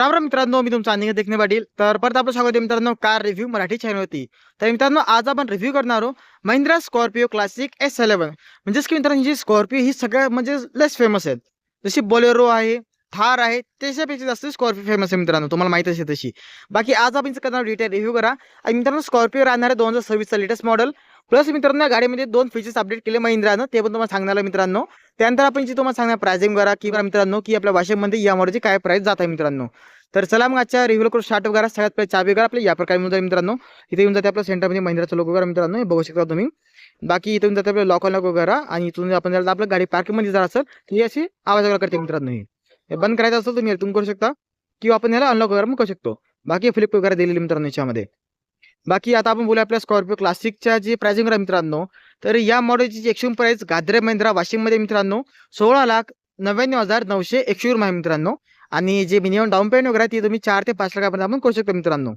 राम राम मित्रांनो, मी तुमचा अनिकेत देखणे पाटील. तर परत आपलं स्वागत आहे मित्रांनो कार रिव्ह्यू मराठी चॅनलवरती. तर मित्रांनो, आज आपण रिव्ह्यू करणार आहोत महिंद्रा स्कॉर्पिओ क्लासिक S11. म्हणजेच की मित्रांनो, ही स्कॉर्पिओ ही सगळ्यात म्हणजे लेस फेमस आहेत. जशी बोलेरो आहे, थार आहे, त्याच्यापेक्षा जास्त स्कॉर्पिओ फेमस आहे मित्रांनो, तुम्हाला माहित असेल तशी. बाकी आज आपण करणार डिटेल रिव्ह्यू करा. आणि मित्रांनो, स्कॉर्पिओ राहणार आहे 2026 चा लेटेस्ट मॉडेल. प्लस मित्रांनो, या गाडीमध्ये 2 फीचर्स अपडेट केले महिंद्रानं, ते पण तुम्हाला सांगणार आहे मित्रांनो. त्यानंतर आपण जी तुम्हाला सांगणार प्राइसिंग करा की मित्रांनो, की आपल्या वाशिममध्ये या मॉडेलची काय प्राइस जात आहे मित्रांनो. तर चला मग आजच्या रिव्ह्यू करून स्टार्ट वगैरे. सगळ्यात पहिले चाबी वगैरे आपल्या या प्रकारे मिळून जाईल मित्रांनो. इथे येऊन जाते आपल्या सेंटरमध्ये महिंद्राचा लोगो वगैरे मित्रांनो, हे बघू शकता तुम्ही. बाकी इथून जाते आपलं लॉक अनलॉक वगैरे. आणि इथून आपण जर आपलं गाडी पार्किंगमध्ये जर असेल तर ही अशी आवाज वगैरे करते मित्रांनो. हे बंद करायचं असेल तुम्ही इथून करू शकता, किंवा आपण याला अनलॉक वगैरे पण करू शकतो. बाकी फ्लिप वगैरे दिलेली मित्रांनो याच्यामध्ये. बाकी आता आपण बोलूया आपल्या स्कॉर्पिओ क्लासिकच्या जी प्राइसिंग आहे मित्रांनो. तर या मॉडेलची एक्स्ट्रीम प्राइस गाद्रे महिंद्रा वाशिममध्ये मित्रांनो 16,99,961 आहे मित्रांनो. आणि जे मिनिमम डाऊन पेमेंट वगैरे ती तुम्ही 4 ते 5 लाखापर्यंत आपण करू शकतो मित्रांनो.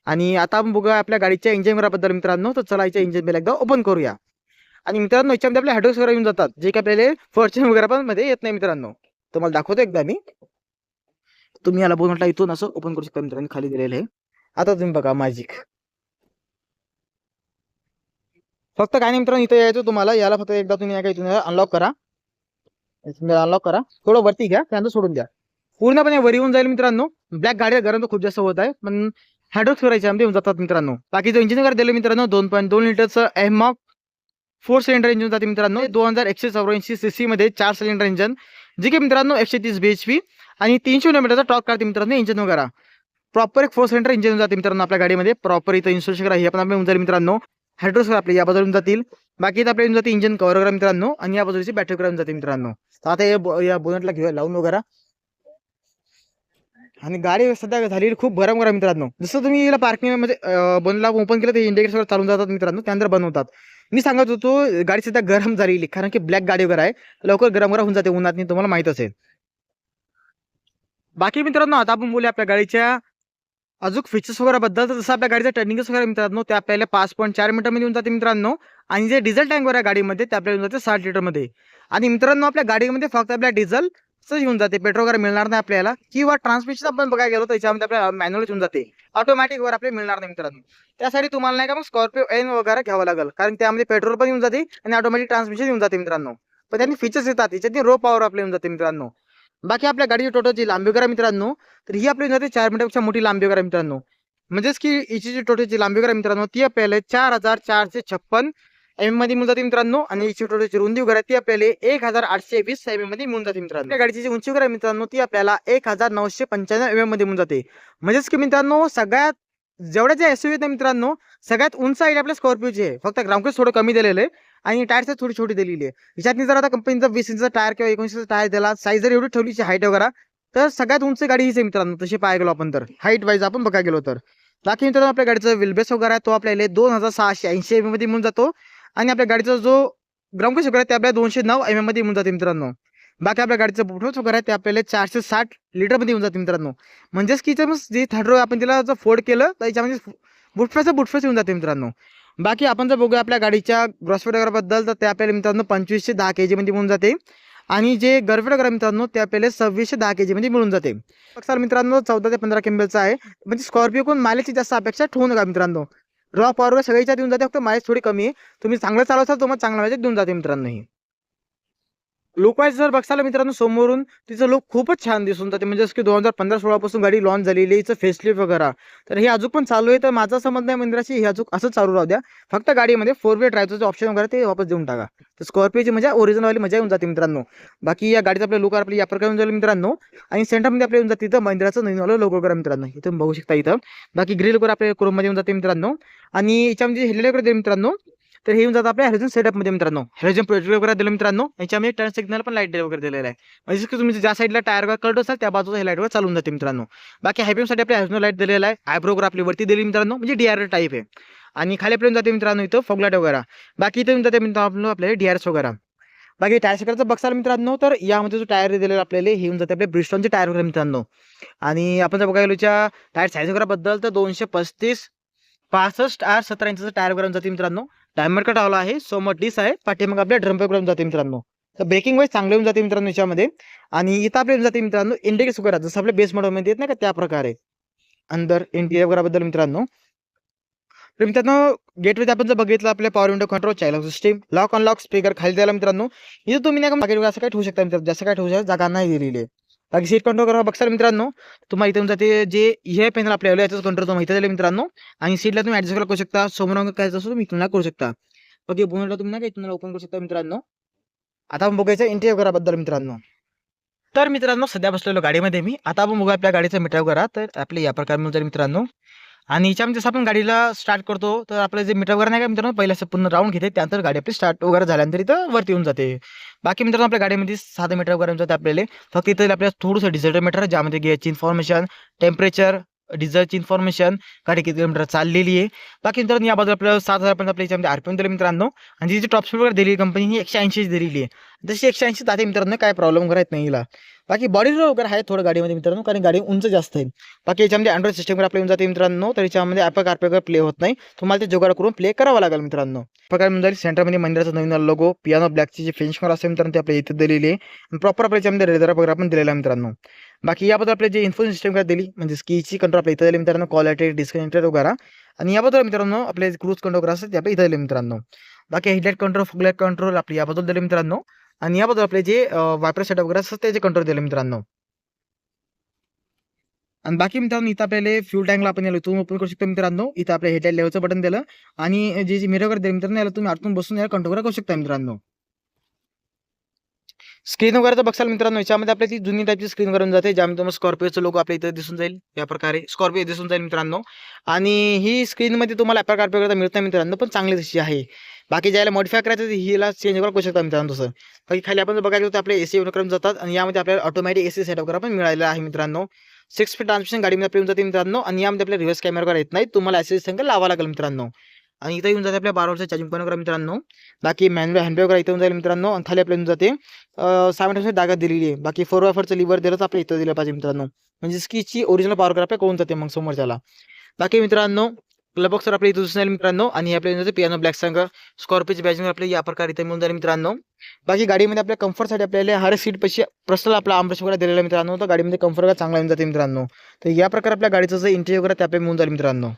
आणि आता आपण बघूया आपल्या गाडीच्या इंजिन वगैरेबद्दल मित्रांनो. तर चला याच्या इंजिन बिल एकदा ओपन करूया. आणि मित्रांनो, याच्यामध्ये आपले हायड्रोक्स वगैरे येऊन जातात, जे की आपल्याला फॉर्च्यून वगैरे पण मध्ये येत नाही मित्रांनो. तुम्हाला दाखवतो एकदा मी. तुम्ही याला बोनटला इथून असं ओपन करू शकता मित्रांनो, खाली दिलेलं आहे. आता तुम्ही बघा मॅजिक. फक्त काय नाही मित्रांनो, इथं यायचं तुम्हाला. याला फक्त एकदा तुम्ही काय इथून अनलॉक करा. अनलॉक करा, थोडं वरती घ्या, त्यानंतर सोडून द्या. पूर्णपणे वर येऊन जाईल मित्रांनो. ब्लॅक गाडी गरम तर खूप जास्त होत आहे, पण हायड्रोक्स करायचे आमचे येऊन जातात मित्रांनो. बाकी जो इंजिन वगैरे दिलं मित्रांनो, 2.2 लिटरचं एमॉक 4 सिलेंडर इंजिन जाते मित्रांनो. 2184 सीसी मध्ये 4 सिलेंडर इंजिन, जे की मित्रांनो 130 bhp आणि 300 किलोमीटरचा टॉर्क काढते मित्रांनो इंजिन वगैरे. प्रॉपर एक 4 सिलेंडर इंजिन जाते मित्रांनो आपल्या गाडीमध्ये. प्रॉपर इथं इन्स्टॉलेशन करा, हे पण आपल्या जाईल मित्रांनो. हायड्रोक्स आपले या बाजूला जातील. बाकी इथं आपल्या जाते इंजिन कव्हर वगैरे मित्रांनो, आणि या बाजूची बॅटरी वगैरे जाते मित्रांनो. तर आता या बोनटला घेऊया लावून वगैरे. आणि गाडी सध्या झालेली खूप गरम गरम मित्रांनो. जसं तुम्ही याला पार्किंग मध्ये बनला ओपन केलं, ते इंडिकेटर चालून जातात मित्रांनो, त्यानंतर बंद होतात. मी सांगत होतो गाडी सध्या गरम झालेली, कारण की ब्लॅक गाडी वगैरे आहे, लवकर गरम गरम होऊन जाते उन्हात, तुम्हाला माहित असेल. बाकी मित्रांनो, आता आपण बोलूया आपल्या गाडीच्या अजून फीचर्स वगैरे बद्दल. तर जसं आपल्या गाडीचा टर्निंग वगैरे मित्रांनो, ते आपल्याला 5.4 मीटरमध्ये येऊन जाते मित्रांनो. आणि जे डिझेल टँक वगैरे गाडीमध्ये ते आपल्याला येऊन जाते 60 लिटरमध्ये. आणि मित्रांनो, आपल्या गाडीमध्ये फक्त आपल्या डिझेल येऊन जाते, पेट्रोल वगैरे मिळणार नाही आपल्याला. किंवा ट्रान्समिशन आपण बघायला गेलो तर याच्यामध्ये आपल्याला मॅन्युअल येऊन जाते, ऑटोमॅटिक वगैरे आपल्याला मिळणार नाही मित्रांनो. त्यासाठी तुम्हाला नाही का मग स्कॉर्पिओ एन वगैरे घ्यावं लागेल, कारण त्यामध्ये पेट्रोल पण येऊन जाते आणि ऑटोमॅटिक ट्रान्समिशन येऊन जाते मित्रांनो. पण त्यांनी फीचर्स येतात, त्याच्यात रो पॉवर आपल्याला येऊन जाते मित्रांनो. बाकी आपल्या गाडीची टोटलची लांबी वगैरे मित्रांनो, तर ही आपली जाते 4 मीटरपेक्षा मोठी लांबी वगैरे मित्रांनो. म्हणजेच की हिची जी टोटलची लांबी वगैरे मित्रांनो, ती आपल्याला 4456 एम मध्ये मिळून जाते मित्रांनो. आणि हिची टोटलची रुंदी वगैरे ती आपल्याला 1820 एम मध्ये मिळून जाते मित्रांनो. त्या गाडीची उंची वगैरे मित्रांनो, ती आपल्याला 1995 एम मध्ये मिळून जाते. म्हणजेच की मित्रांनो, सगळ्यात जेवढ्या ज्या एसयूव्ही आहेत मित्रांनो, सगळ्यात उंच आहे आपल्या स्कॉर्पिओची आहे. फक्त ग्राउंड थोडं कमी दिलेलं आहे, आणि टायर थोडी छोटी दिलेली आहे. ह्याच्यात जर आता कंपनीचा 20 इंचचा टायर किंवा 19 इंचचा टायर दिला, साईज जर एवढी ठेवलीची हाईट वगैरे, तर सगळ्यात उंच गाडी हीच आहे मित्रांनो. तशी पाहायला गेलो आपण तर, हाईट वाईज आपण बघायला गेलो तर. बाकी मित्रांनो, आपल्या गाडीचा व्हीलबेस वगैरे आहे तो आपल्याला 2680 एम मध्ये मिळून जातो. आणि आपल्या गाडीचा जो ग्राउंड वगैरे ते आपल्याला 209 एम मध्ये मिळून जाते मित्रांनो. बाकी आपल्या गाडीचं बुटफेस वगैरे ते आपल्याला 460 लिटरमध्ये येऊन जाते मित्रांनो. म्हणजेच की जे थर्ड रो आपण तिला जर फोल्ड केलं तर याच्यामध्ये बुटफेस येऊन जाते मित्रांनो. बाकी आपण जर बघूया आपल्या गाडीच्या ग्रॉस वेट वगैरे बद्दल, तर ते आपल्याला मित्रांनो 2510 kg मध्ये मिळून जाते. आणि जे गरफेट वगैरे मित्रांनो, ते आपल्याला 2610 kg मध्ये मिळून जाते. सर मित्रांनो, 14 ते 15 किलोमीटरचा आहे. म्हणजे स्कॉर्पिओ कोण मायलेजची जास्त अपेक्षा ठेवू नका मित्रांनो. रॉ पॉवर सगळीच्या देऊन जाते, फक्त मायलेज थोडी कमी आहे. तुम्ही चांगलं चालवसाल तुम्हाला चांगला मायलेज देऊन जाते मित्रांनो. ही लुक वाईज जर बघायला मित्रांनो, समोरून तिचं लुक खूपच छान दिसून जाते. म्हणजे की 2015-16 पासून गाडी लॉन्च झालेली आहे, हिचं फेसलिफ्ट वगैरे. तर हे अजून पण चालू आहे. तर माझा संबंध नाही महिंद्राशी, हे अजून असं चालू राहू द्या. फक्त गाडीमध्ये 4 व्हील ड्राईव्हचं ऑप्शन वगैरे ते वापस देऊन टाका. तर स्कॉर्पिओची मजा ओरिजिनल मजा येऊन जाते मित्रांनो. बाकी या गाडीचा आपल्या लुक आपल्या या प्रकारे येऊन जाईल मित्रांनो. आणि सेंटरमध्ये आपल्या येऊन जाते तिथं महिंद्राचं नवीन लोगो वगैरे मित्रांनो, इथं बघू शकता इथं. बाकी ग्रिल वगैरे आपल्या क्रोममध्ये येऊन जाते मित्रांनो. आणि याच्यामध्ये हेडलाईट वगैरे मित्रांनो, तर हे येऊन जातं आपल्या हॅलोजन सेटअपमध्ये मित्रांनो. हॅलोजन प्रोजेक्ट वगैरे दिलं मित्रांनो. याच्यामध्ये टर्न सिग्नल पण लाईट वगैरे दिलेला आहे. म्हणजे की तुम्ही ज्या साईडला टायर वगैरे कळत असाल त्या बाजूला हे लाईट वगैरे चालून जाते मित्रांनो. बाकी हायपीमसाठी आपल्या हॅलोजन लाईट दिलेला आहे. आयब्रो वगैरे आपली वरती दिली मित्रांनो, म्हणजे डीआर टाईप आहे. आणि खाली आपल्याला जाते मित्रांनो इथं फॉगलाईट वगैरे. बाकी इथं येऊन जाते मित्रांनो आपल्याला डीआरएस वगैरे. बाकी टायर सेकरचं बघाल मित्रांनो, तर यामध्ये जो टायर दिलेला आपल्याला हे येऊन जाते आपल्या ब्रिस्टॉनचे टायर वगैरे मित्रांनो. आणि आपण जर बघायला टायर साईज वगैरे बद्दल, तर 235 65 R17 इंचचं टायर वगैरे जाते मित्रांनो. डायमंड कट आवला आहे, समोर डिस आहे, पाठीमागे आपल्या ड्रम वगैरे जाते मित्रांनो. तर ब्रेकिंग वाईज चांगलं येऊन जाते मित्रांनो याच्यामध्ये. आणि इथं आपल्याला येऊन जाते मित्रांनो इंडिकेटर्स वगैरे जसं आपल्या बेस मॉडेलमध्ये येत नाही का त्या प्रकारे अंदर इंटिरियर वगैरेबद्दल मित्रांनो. तर मित्रांनो गेटमध्ये आपण जर बघितलं आपल्या power window control child lock system lock unlock speaker खाली द्यायला मित्रांनो. इथं तुम्ही नाही का मागे असं काय ठेवू शकता मित्रांनो, जास्त काय ठेवू शकता जागा नाही दिलेली आहे. बाकी सीट कंट्रोल करा बघसाल मित्रांनो तुम्हाला इथे येऊन जाते जे हे पॅनल आपल्याला याच्याच कंट्रोल तुम्हाला इथे दिले मित्रांनो. आणि सीटला तुम्ही ऍडजस्ट करू शकता, समोर काय असं तुम्ही इथून करू शकता. बाकी बोनटला तुम्ही नाही का इथून ओपन करू शकता मित्रांनो. आता आपण बघायचं इंटिरियर वगैरे बद्दल मित्रांनो. तर मित्रांनो सध्या बसलेलो गाडीमध्ये मी. आता आपण बघूया आपल्या गाडीचं मीटर वगैरे. तर आपले या प्रकारे मिळून जाईल मित्रांनो. आणि याच्यामध्ये जसं आपण गाडीला स्टार्ट करतो तर आपलं जे मीटर वगैरे नाही का मित्रांनो पहिलं असं पूर्ण राऊंड घेते, त्यानंतर गाडी आपली स्टार्ट वगैरे झाल्यानंतर इथं वरती येऊन जाते. बाकी मित्रांनो आपल्या गाडीमध्ये साधं मीटर वगैरे येऊन जाते आपल्याला. फक्त इथं आपल्याला थोडंसं डिजिटल मीटर आहे ज्यामध्ये गिअरची इन्फॉर्मेशन, टेम्परेचर, डिझेलची इन्फॉर्मेशन, गाडी किती किलोमीटर चाललेली आहे. बाकी मित्रांनो या बाजूला आपल्याला 7,000 पर्यंत आपल्या याच्यामध्ये आरपीएम दिले मित्रांनो. आणि जी टॉप स्पीड वगैरे दिली कंपनी ही 180 दिलेली आहे. जशी 180 जाते मित्रांनो काय प्रॉब्लेम वगैरे येत नाही हिला. बाकी बॉडी रोल वगैरे आहे थोडं गाडीमध्ये मित्रांनो, कारण गाडी उंच जास्त आहे. बाकी याच्यामध्ये अँड्रॉइड सिस्टम आपल्या येऊन जाते मित्रांनो. तर याच्यामध्ये ॲपल कारप्ले वगैरे प्ले होत नाही, तुम्हाला ते जुगाड करून प्ले करावं लागेल मित्रांनो. प्रकार म्हणजे सेंटरमध्ये मंदिराचा नवीन लोगो, पियानो ब्लॅकची जी फिनिश कलर असते मित्रांनो ते आपल्या इथे दिलेली आहे. प्रॉपर आपल्या याच्यामध्ये रेझर वगैरे आपण दिलेला आहे मित्रांनो. बाकी याबद्दल आपले जे इन्फो सिस्टम वगैरे दिली म्हणजे कीची कंट्रोल आपल्या इथे दिले मित्रांनो, क्वालिटी डिस्कनेक्टेड वगैरे. आणि याबद्दल मित्रांनो आपले क्रूज कंट्रोल वगैरे असतात ते आपल्या इथे दिले मित्रांनो. बाकी हेडलाइट कंट्रोल, फॉगलाइट कंट्रोल आपले याबद्दल दिले मित्रांनो. आणि याबद्दल आपले जे वायपर सेटअप वगैरे असतात त्याचे कंट्रोल दिले मित्रांनो. आणि बाकी मित्रांनो इथं आपल्याला फ्यूल टँकला आपण याला इथून ओपन करू शकतो मित्रांनो. इथं आपल्या हेडलाइट लेवलचं बटन दिलं आणि जे मिरर वगैरे दिलं मित्रांनो याला तुम्ही आतून बसून याला कंट्रोल करू शकता मित्रांनो. स्क्रीन वगैरे तर बघाल मित्रांनो याच्यामध्ये आपल्या ती जुनी टाईपची स्क्रीन वगैरे जाते, ज्यामध्ये तुम्हाला स्कॉर्पिओचं लोगो आपल्या इथं दिसून जाईल या प्रकारे स्कॉर्पिओ दिसून जाईल मित्रांनो. आणि ही स्क्रीनमध्ये तुम्हाला ॲपल कारप्ले वगैरे मिळत नाही मित्रांनो, पण चांगली तशी आहे. बाकी ज्याला मॉडिफाय करायचं हिला चेंज वगैरे करू शकता मित्रांनो तसं. बाकी खाली आपण जर बघायला तर आपले एसी वगैरे जातात आणि यामध्ये आपल्याला ऑटोमॅटिक एसी सेटअप वगैरे पण मिळालेला आहे मित्रांनो. 6 फीट ट्रान्समिशन गाडीमध्ये आपल्या येऊन जाते मित्रांनो. आणि यामध्ये आपल्या रिव्हर्स कॅमेरा वगैरे येत नाही, तुम्हाला ॲसेस संग लावा लागेल मित्रांनो. आणि इथं येऊन जाते आपल्या 12 वोल्टचं चार्जिंग पॉईंट वगैरे मित्रांनो. बाकी मॅन्युअल हँडब्रेक वगैरे इथं येऊन जाईल मित्रांनो. आणि खाली आपल्या येऊन जाते 7 जागा दिलेली आहे. बाकी 4x4चं लिव्हर दिलं तर आपल्या इथं दिलं पाहिजे मित्रांनो, म्हणजे स्कीची ओरिजिनल पॉवर वगैरे आपल्या कळून जाते मग समोरच्याला. बाकी मित्रांनो क्लबॉक्स आपल्या इथं दिसून जाईल मित्रांनो. आणि आपल्या येऊन जाते पियानो ब्लॅक संग स्कॉर्पिओची बॅजिंग आपल्या या प्रकारे इथं मिळून जाईल मित्रांनो. बाकी गाडीमध्ये आपल्या कम्फर्टसाठी आपल्याला हर सीट पैसे पर्सनल आपला आमरेश वगैरे दिलेला मित्रांनो, तर गाडीमध्ये कम्फर्ट वगैरे चांगला येऊन जाते मित्रांनो. तर या प्रकारे आपल्या गाडीचं जे इंटेरियर वगैरे ते आपल्याला मिळून जाईल मित्रांनो.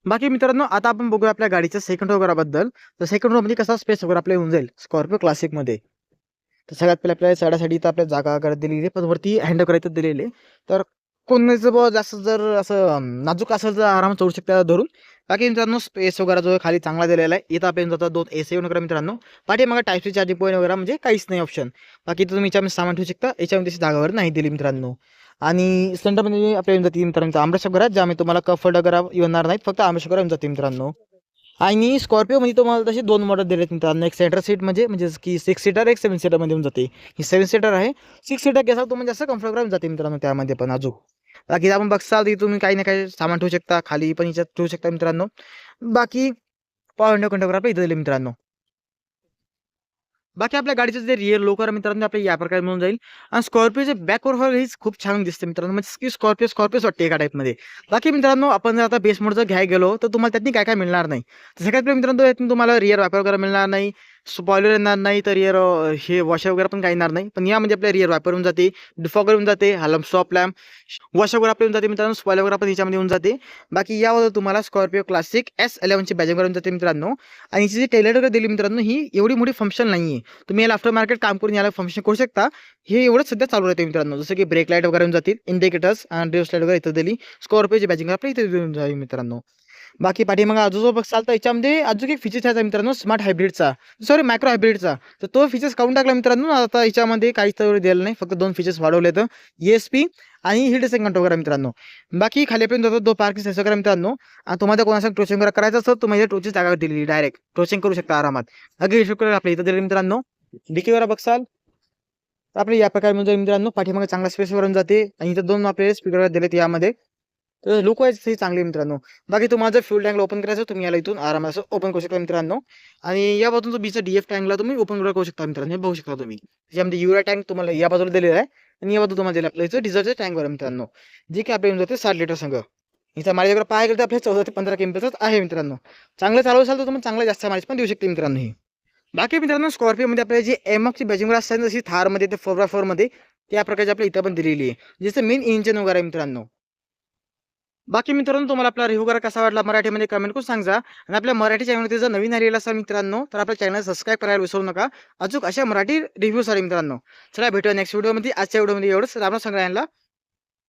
बाकी मित्रांनो आता आपण बघूया आपल्या गाडीच्या सेकंड रो वगैरेबद्दल. तर सेकंड रो मध्ये कसा स्पेस वगैरे आपल्याला येऊन जाईल स्कॉर्पिओ क्लासिकमध्ये. तर सगळ्यात पहिले आपल्याला चढासाठी इथं आपल्या जागा वगैरे दिलेली आहे, पण वरती हँड करायचं दिलेली आहे. तर कोणाचं बुवा जास्त जर असं नाजूक असेल तर आरामात चढू शकता धरून. बाकी मित्रांनो स्पेस वगैरे जो आहे खाली चांगला दिलेला आहे. इथं आपल्याला जातात 2 एसी वगैरे मित्रांनो. पाठीमागे टाईप सी चार्जिंग पॉईंट वगैरे म्हणजे काहीच नाही ऑप्शन. बाकी तुम्ही याच्यामध्ये सामान ठेवू शकता, याच्यामध्ये तशी जागा वगैरे नाही दिली मित्रांनो. आणि सेंटरमध्ये आपल्या येऊन जाते मित्रांनो आमरेश वगैरे, ज्यामध्ये तुम्हाला कम्फर्ट वगैरे येणार नाहीत, फक्त आमरेश वगैरे येऊन जाते मित्रांनो. आणि स्कॉर्पिओमध्ये तुम्हाला तसे 2 मॉडेल दिलेत मित्रांनो. एक सेंटर सीट म्हणजे की 6 सीटर, एक 7 सीटरमध्ये येऊन जाते. ही 7 सीटर आहे. 6 सीटर घ्याल तो म्हणजे असं कम्फर्ट येऊन जाते मित्रांनो त्यामध्ये पण अजून. बाकी आपण बघसाल की तुम्ही काही ना काही सामान ठेवू शकता, खाली पण याच्यात ठेवू शकता मित्रांनो. बाकी पॉवर विंडो कंट्रोल आपल्या इथं दिले मित्रांनो. बाकी आपल्या गाडीचं जे रिअर लोकर मित्रांनो आपल्या या प्रकारे मिळून जाईल. आणि स्कॉर्पिओचे बॅक प्रोफाइल हीच खूप छान दिसते मित्रांनो, म्हणजे की स्कॉर्पिओच वाटते एका टाईपमध्ये. बाकी मित्रांनो आपण जर आता बेस मोड जर घ्यायला गेलो तर तुम्हाला त्यातनी काय काय मिळणार नाही. तर सगळ्यात पहिले मित्रांनो यातून तुम्हाला रिअर वायपर वगैरे मिळणार नाही, स्पॉइलर येणार नाही, तर रिअर हे वॉशर वगैरे पण काही येणार नाही. पण यामध्ये आपल्या रिअर वायपर होऊन जाते, डिफॉगर होऊन जाते, हॅलम स्टॉप लॅम्प, वॉशर वगैरे आपल्या येऊन जाते मित्रांनो, स्पॉइलर वगैरे पण याच्यामध्ये येऊन जाते. बाकी यावर तुम्हाला स्कॉर्पिओ क्लासिक S11ची बॅजिंग करून जाते मित्रांनो. आणि हिची जी टेलर वगैरे दिली मित्रांनो ही एवढी मोठी फंक्शन नाही आहे. तुम्ही याला आफ्टर मार्केट काम करून याला फंक्शन करू शकता. हे एवढंच सध्या चालू राहते मित्रांनो, जसं की ब्रेक लाईट वगैरे येऊन जातील, इंडिकेटर्स आणि रिव्हर्स लाईट वगैरे इथं दिली. स्कॉर्पिओची बॅजिंग आपल्या इथे येऊन जाईल मित्रांनो. बाकी पाठीमागे अजून जो बघसाल तर याच्यामध्ये अजून एक फीचर्स आहे मित्रांनो स्मार्ट हायब्रिडचा, सॉरी मायक्रो हायब्रिडचा. तर तो फीचर्स काढून टाकला मित्रांनो. आता याच्यामध्ये काहीच तर दिलं नाही, फक्त 2 फीचर्स वाढवले तर ESP आणि हिल डिसेंट कंट्रोल करा मित्रांनो. बाकी खालीपर्यंत जातो 2 पार्किंग सेन्सर करा मित्रांनो. आणि तुम्हाला कोणाचं टोचिंग वगैरे करायचं असेल तुम्ही टोचची जागा दिलेली डायरेक्ट टोचिंग करू शकता आरामात. अगदी आपल्या इथं दिले मित्रांनो. डिकी वगैरे बघसाल आपले या प्रकारे म्हणजे मित्रांनो पाठीमागे चांगला स्पेस वरून जाते. आणि इथं 2 आपले स्पीकर दिलेत यामध्ये. तर लुक वाईज ही चांगली मित्रांनो. बाकी तुम्हाला जर फ्यूल टँकला ओपन करायचं तुम्ही याला इथून आरामात असं ओपन करू शकता मित्रांनो. आणि या बाजून जो बीचा DF टँकला तुम्ही ओपन करू शकता मित्रांनो, हे बघू शकता तुम्ही. त्याच्यामध्ये युरा टँक तुम्हाला या बाजूला दिलेला आहे आणि या बाजूला तुम्हाला दिलं आपलं इथं डिझेलचं टँक वर मित्रांनो, जे की आपल्या येऊन जाते 60 लिटर संघ. इथं माझ्याकडे पाहायला गेलं तर आपल्या 14 ते 15 किलोमीटरच आहे मित्रांनो. चांगलं चालू असाल तर तुम्ही चांगलं जास्त माहिती पण देऊ शकते मित्रांनो ही. बाकी मित्रांनो स्कॉर्पिओमध्ये आपल्याला जी एमॉक्सची बॅजिंग वगैरे असतात जशी थारमध्ये ते 4x4 मध्ये त्या प्रकारची आपल्या इथं पण दिलेली आहे जसं मेन इंजिन वगैरे आहे मित्रांनो. बाकी मित्रांनो तुम्हाला आपला रिव्ह्यू करा कसा वाटला मराठीमध्ये कमेंट करून सांगा आणि आपल्या मराठी चॅनलमध्ये जर नवीन आलेला असाल मित्रांनो तर आपल्या चॅनल सबस्क्राईब करायला विसरू नका. अजून अशा मराठी रिव्ह्यूसाठी मित्रांनो. चला भेटूया नेक्स्ट व्हिडिओमध्ये. आजच्या व्हिडिओमध्ये एवढंच. राम सगळ्यांना.